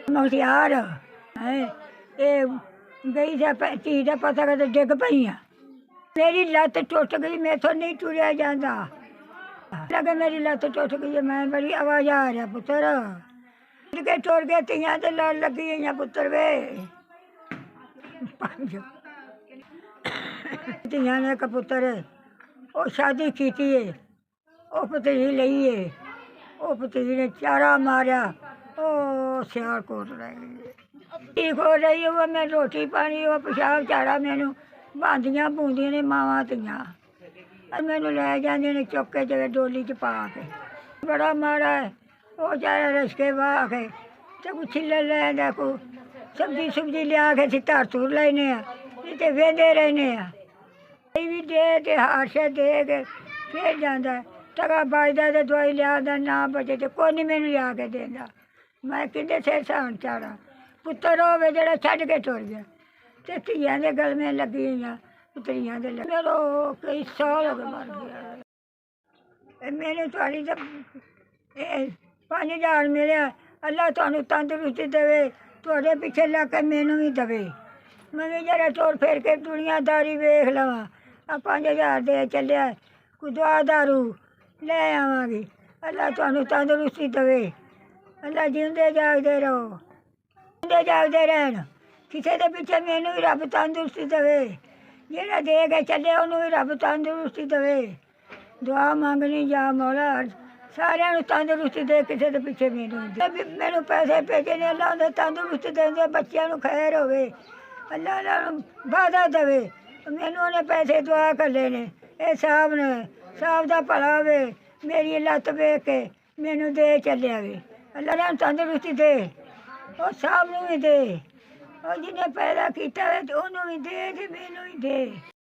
मुखियार ये गई चीज का पता कर डिग पई आ। मेरी लत्त टुट गई, मेथों नहीं टुरिया जाता। लगे मेरी लत्त टुट गई है, मैं बड़ी आवाज आ रहा पुत्र के टुर गए। तियां ते लड़ लगी हुई पुत्र वे तियां ने एक पुत्र वो शादी की है, वो भतीजी लई है, वो भतीजी ने चारा मारिया, ओ सियालकोट रह गई। ठीक हो रही है वो, मैं रोटी पानी वो पेशाब चाड़ा मैनू बांदियां बूंदियां ने मावां तियां मैनू लै जांदियां ने चुक के जगह डोली च पा के। बड़ा माड़ा है वो चारा रसके वाह के ते कोई छिल्लर लैंदा, कोई सब्जी सुब्जी लिया के असीं धर धुर लैने नहीं ते वेंदे रहने भी दे ते हाशे दे के फिर जांदा। टका बजदा ते दवाई लिया ना बचे ते कोई नहीं मैनू लिया के देंदा। मैं किंदे सिर सहन चाड़ा। पुत्तर होवे जेह्ड़ा छड्ड के टुर गया ते धियां दे गलमें लगी होइयां, पुत्तरियां दे मेरो कई साल हो गए मर गया। मैनू थोड़ी 5000 मिले, अल्लाह तुहानू तंदरुस्ती देवे, तुहाडे पिछे लग के मैनू भी देवे। मैं भी जरा टुर फिर के दुनियादारी वेख लवां। 5000 दे चलिया, कोई दवा दारू लै आवांगी। अल्लाह तुहानू तंदरुस्ती देवे, अल्लाह जींदे जागदे रहो, जींदे जागदे रहन। किसी के पिछे मैनू भी रब तंदरुस्ती देवे, जेह्ड़ा दे के चले उन्होंने भी रब तंदरुस्ती देवे। दुआ मंगनी जा मौला सारिਆਂ ਨੂੰ तंदरुस्ती दे, किसी के पिछे मैनू पैसे भेजे ने, अल्लाह उन्हें तंदरुस्ती देंदे, बच्चों को खैर होवे, अल्लाह वादा देवे। मैनू उन्हें पैसे दुआ कले ने, ये साहब ने साहब का भला होवे, मेरी लत्त वेख के मैनू दे चलिया वे। अल्लाह तंदरुस्ती दे, और साहब नू भी दे, और जिन्हें पैदा किया उन्होंने भी दे, मैनू भी दे।